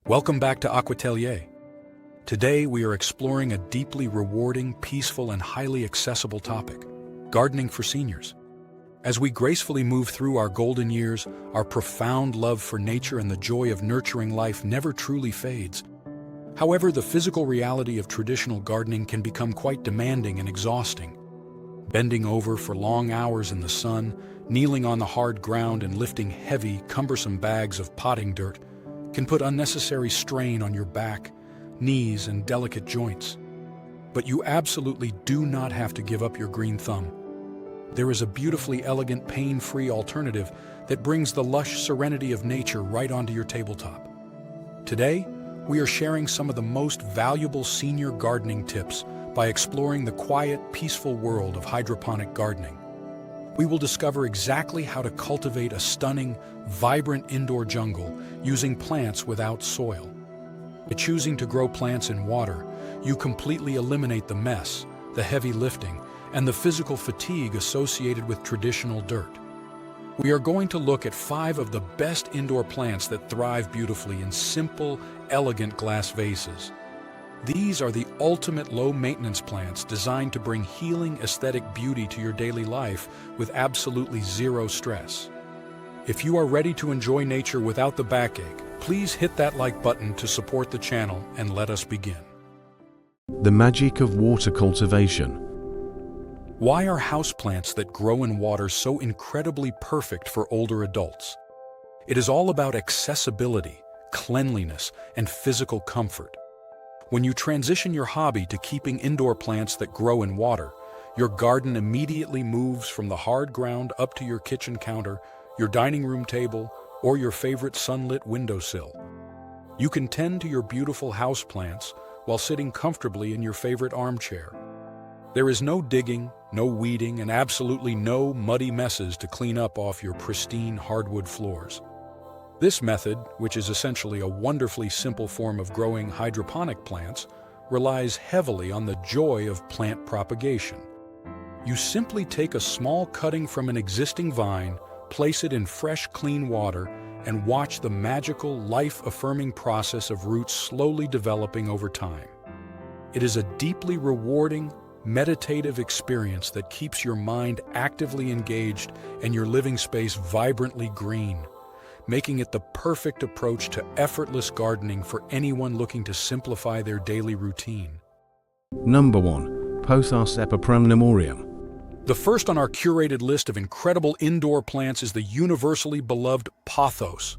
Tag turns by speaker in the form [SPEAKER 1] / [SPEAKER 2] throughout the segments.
[SPEAKER 1] Welcome back to Aquatelier. Today we are exploring a deeply rewarding, peaceful, and highly accessible topic: gardening for seniors. As we gracefully move through our golden years, our profound love for nature and the joy of nurturing life never truly fades. However, the physical reality of traditional gardening can become quite demanding and exhausting. Bending over for long hours in the sun, kneeling on the hard ground and lifting heavy, cumbersome bags of potting dirt can put unnecessary strain on your back, knees, and delicate joints. But you absolutely do not have to give up your green thumb. There is a beautifully elegant, pain-free alternative that brings the lush serenity of nature right onto your tabletop. Today, we are sharing some of the most valuable senior gardening tips by exploring the quiet, peaceful world of hydroponic gardening. We will discover exactly how to cultivate a stunning, vibrant indoor jungle using plants without soil. By choosing to grow plants in water, you completely eliminate the mess, the heavy lifting, and the physical fatigue associated with traditional dirt. We are going to look at 5 of the best indoor plants that thrive beautifully in simple, elegant glass vases. These are the ultimate low-maintenance plants designed to bring healing, aesthetic beauty to your daily life with absolutely zero stress. If you are ready to enjoy nature without the backache, please hit that like button to support the channel and let us begin.
[SPEAKER 2] The magic of water cultivation.
[SPEAKER 1] Why are houseplants that grow in water so incredibly perfect for older adults? It is all about accessibility, cleanliness, and physical comfort. When you transition your hobby to keeping indoor plants that grow in water, your garden immediately moves from the hard ground up to your kitchen counter, your dining room table, or your favorite sunlit windowsill. You can tend to your beautiful houseplants while sitting comfortably in your favorite armchair. There is no digging, no weeding, and absolutely no muddy messes to clean up off your pristine hardwood floors. This method, which is essentially a wonderfully simple form of growing hydroponic plants, relies heavily on the joy of plant propagation. You simply take a small cutting from an existing vine, place it in fresh, clean water, and watch the magical, life-affirming process of roots slowly developing over time. It is a deeply rewarding, meditative experience that keeps your mind actively engaged and your living space vibrantly green, making it the perfect approach to effortless gardening for anyone looking to simplify their daily routine.
[SPEAKER 2] Number 1. Pothos epipremnumorium.
[SPEAKER 1] The first on our curated list of incredible indoor plants is the universally beloved Pothos.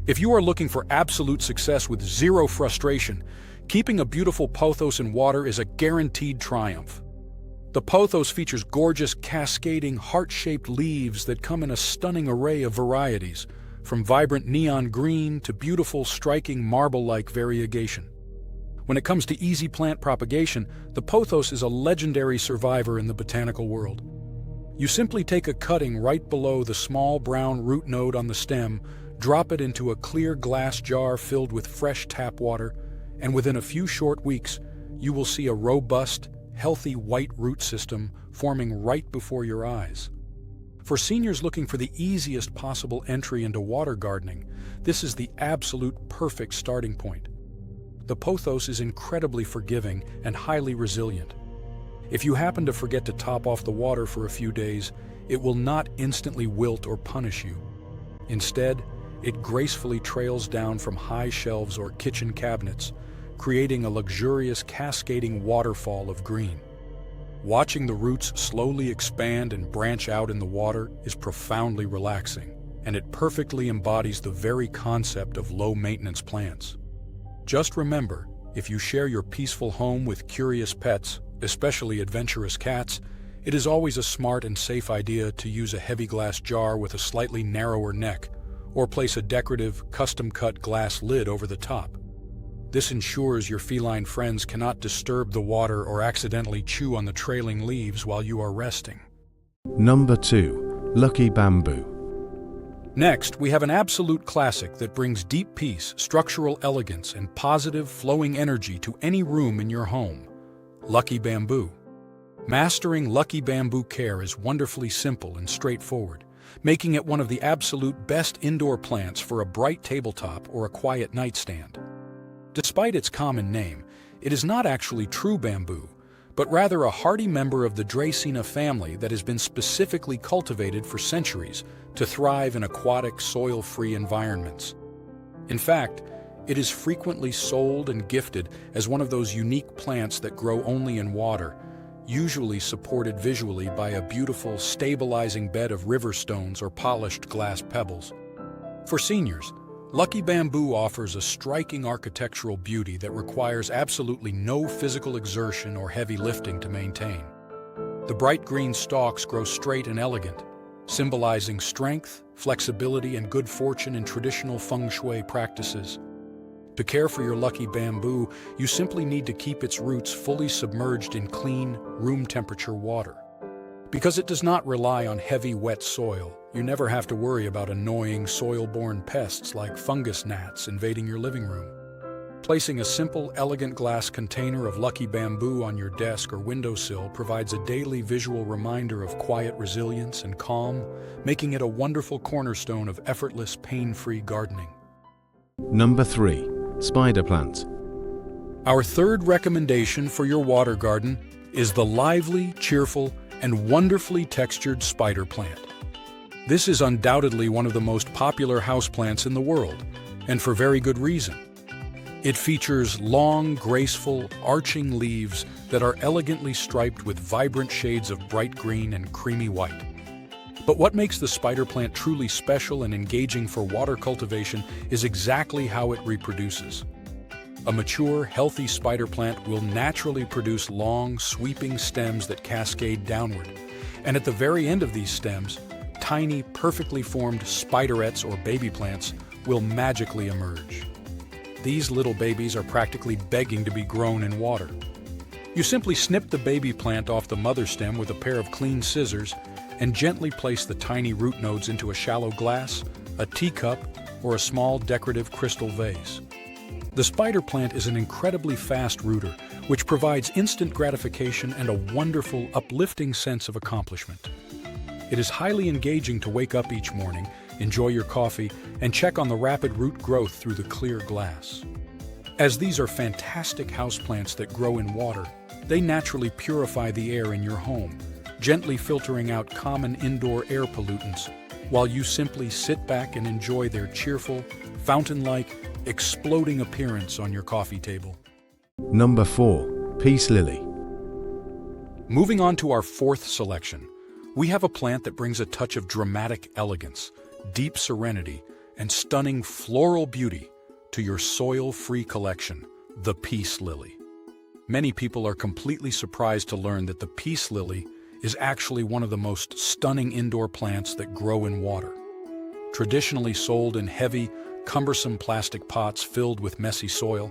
[SPEAKER 1] If you are looking for absolute success with zero frustration, keeping a beautiful pothos in water is a guaranteed triumph. The pothos features gorgeous, cascading, heart-shaped leaves that come in a stunning array of varieties, from vibrant neon green to beautiful, striking marble-like variegation. When it comes to easy plant propagation, the pothos is a legendary survivor in the botanical world. You simply take a cutting right below the small brown root node on the stem, drop it into a clear glass jar filled with fresh tap water, and within a few short weeks, you will see a robust, healthy white root system forming right before your eyes. For seniors looking for the easiest possible entry into water gardening, this is the absolute perfect starting point. The pothos is incredibly forgiving and highly resilient. If you happen to forget to top off the water for a few days, it will not instantly wilt or punish you. Instead, it gracefully trails down from high shelves or kitchen cabinets, creating a luxurious cascading waterfall of green. Watching the roots slowly expand and branch out in the water is profoundly relaxing, and it perfectly embodies the very concept of low-maintenance plants. Just remember, if you share your peaceful home with curious pets, especially adventurous cats, it is always a smart and safe idea to use a heavy glass jar with a slightly narrower neck, or place a decorative, custom-cut glass lid over the top. This ensures your feline friends cannot disturb the water or accidentally chew on the trailing leaves while you are resting.
[SPEAKER 2] Number 2. Lucky bamboo.
[SPEAKER 1] Next, we have an absolute classic that brings deep peace, structural elegance, and positive, flowing energy to any room in your home: Lucky bamboo. Mastering lucky bamboo care is wonderfully simple and straightforward, making it one of the absolute best indoor plants for a bright tabletop or a quiet nightstand. Despite its common name, it is not actually true bamboo, but rather a hardy member of the Dracena family that has been specifically cultivated for centuries to thrive in aquatic, soil-free environments. In fact, it is frequently sold and gifted as one of those unique plants that grow only in water, usually supported visually by a beautiful, stabilizing bed of river stones or polished glass pebbles. For seniors, Lucky Bamboo offers a striking architectural beauty that requires absolutely no physical exertion or heavy lifting to maintain. The bright green stalks grow straight and elegant, symbolizing strength, flexibility, and good fortune in traditional feng shui practices. To care for your lucky bamboo, you simply need to keep its roots fully submerged in clean, room-temperature water. Because it does not rely on heavy, wet soil, you never have to worry about annoying soil-borne pests like fungus gnats invading your living room. Placing a simple, elegant glass container of lucky bamboo on your desk or windowsill provides a daily visual reminder of quiet resilience and calm, making it a wonderful cornerstone of effortless, pain-free gardening.
[SPEAKER 2] Number 3. Spider plant.
[SPEAKER 1] Our third recommendation for your water garden is the lively, cheerful, and wonderfully textured spider plant. This is undoubtedly one of the most popular houseplants in the world, and for very good reason. It features long, graceful, arching leaves that are elegantly striped with vibrant shades of bright green and creamy white. But what makes the spider plant truly special and engaging for water cultivation is exactly how it reproduces. A mature, healthy spider plant will naturally produce long, sweeping stems that cascade downward. And at the very end of these stems, tiny, perfectly formed spiderettes or baby plants will magically emerge. These little babies are practically begging to be grown in water. You simply snip the baby plant off the mother stem with a pair of clean scissors and gently place the tiny root nodes into a shallow glass, a teacup, or a small decorative crystal vase. The spider plant is an incredibly fast rooter, which provides instant gratification and a wonderful, uplifting sense of accomplishment. It is highly engaging to wake up each morning, enjoy your coffee, and check on the rapid root growth through the clear glass. As these are fantastic houseplants that grow in water, they naturally purify the air in your home, gently filtering out common indoor air pollutants, while you simply sit back and enjoy their cheerful, fountain-like, exploding appearance on your coffee table.
[SPEAKER 2] Number 4. Peace lily.
[SPEAKER 1] Moving on to our fourth selection, we have a plant that brings a touch of dramatic elegance, deep serenity, and stunning floral beauty to your soil-free collection, the peace lily. Many people are completely surprised to learn that the peace lily is actually one of the most stunning indoor plants that grow in water. Traditionally sold in heavy, cumbersome plastic pots filled with messy soil,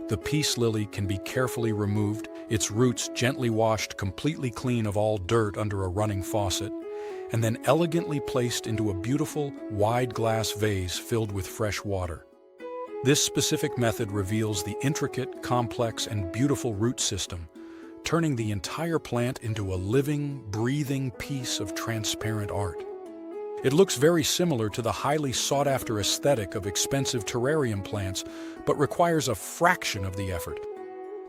[SPEAKER 1] the peace lily can be carefully removed, its roots gently washed completely clean of all dirt under a running faucet, and then elegantly placed into a beautiful, wide glass vase filled with fresh water. This specific method reveals the intricate, complex, and beautiful root system, turning the entire plant into a living, breathing piece of transparent art. It looks very similar to the highly sought-after aesthetic of expensive terrarium plants, but requires a fraction of the effort.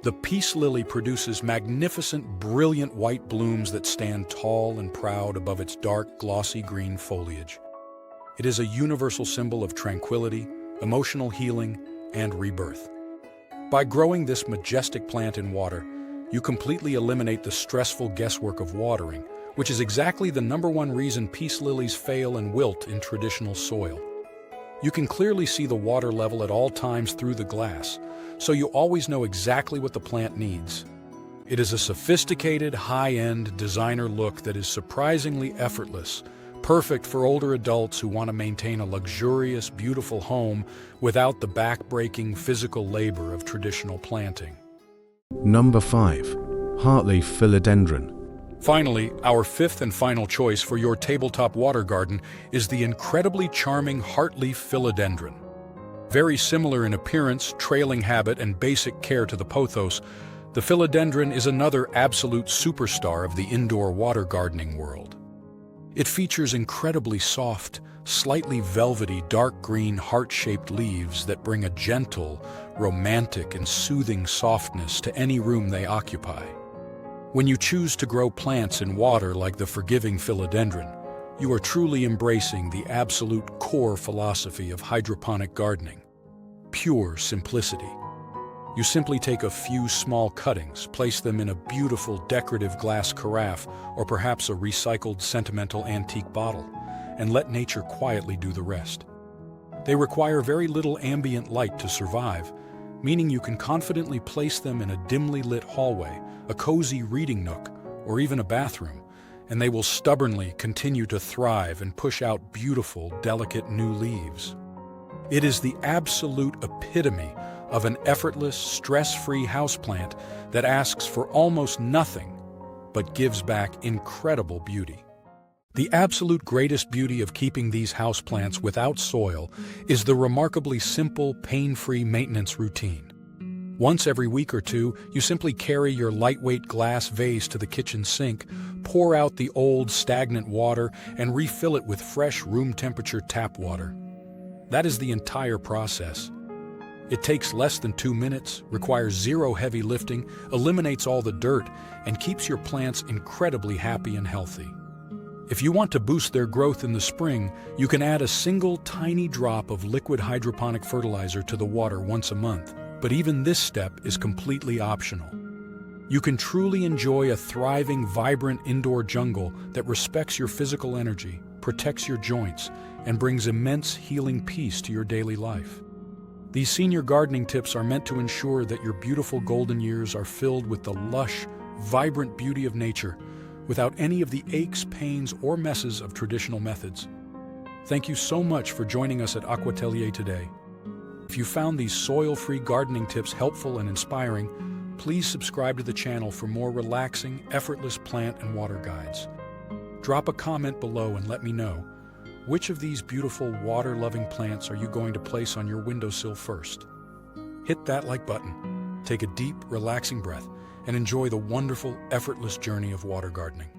[SPEAKER 1] The peace lily produces magnificent, brilliant white blooms that stand tall and proud above its dark, glossy green foliage. It is a universal symbol of tranquility, emotional healing, and rebirth. By growing this majestic plant in water, you completely eliminate the stressful guesswork of watering, which is exactly the #1 reason peace lilies fail and wilt in traditional soil. You can clearly see the water level at all times through the glass, so you always know exactly what the plant needs. It is a sophisticated, high-end designer look that is surprisingly effortless, perfect for older adults who want to maintain a luxurious, beautiful home without the back-breaking physical labor of traditional planting.
[SPEAKER 2] Number 5. Heartleaf Philodendron.
[SPEAKER 1] Finally, our fifth and final choice for your tabletop water garden is the incredibly charming Heartleaf Philodendron. Very similar in appearance, trailing habit, and basic care to the Pothos, the Philodendron is another absolute superstar of the indoor water gardening world. It features incredibly soft, slightly velvety dark green heart-shaped leaves that bring a gentle, romantic and soothing softness to any room they occupy. When you choose to grow plants in water like the forgiving Philodendron, you are truly embracing the absolute core philosophy of hydroponic gardening: pure simplicity. You simply take a few small cuttings, place them in a beautiful decorative glass carafe or perhaps a recycled sentimental antique bottle, and let nature quietly do the rest. They require very little ambient light to survive, meaning you can confidently place them in a dimly lit hallway, a cozy reading nook, or even a bathroom, and they will stubbornly continue to thrive and push out beautiful, delicate new leaves. It is the absolute epitome of an effortless, stress-free houseplant that asks for almost nothing, but gives back incredible beauty. The absolute greatest beauty of keeping these houseplants without soil is the remarkably simple, pain-free maintenance routine. Once every week or two, you simply carry your lightweight glass vase to the kitchen sink, pour out the old, stagnant water, and refill it with fresh, room-temperature tap water. That is the entire process. It takes less than 2 minutes, requires zero heavy lifting, eliminates all the dirt, and keeps your plants incredibly happy and healthy. If you want to boost their growth in the spring, you can add a single tiny drop of liquid hydroponic fertilizer to the water once a month, but even this step is completely optional. You can truly enjoy a thriving, vibrant indoor jungle that respects your physical energy, protects your joints, and brings immense healing peace to your daily life. These senior gardening tips are meant to ensure that your beautiful golden years are filled with the lush, vibrant beauty of nature, without any of the aches, pains, or messes of traditional methods. Thank you so much for joining us at Aquatelier today. If you found these soil-free gardening tips helpful and inspiring, please subscribe to the channel for more relaxing, effortless plant and water guides. Drop a comment below and let me know, which of these beautiful water-loving plants are you going to place on your windowsill first? Hit that like button, take a deep, relaxing breath, and enjoy the wonderful, effortless journey of water gardening.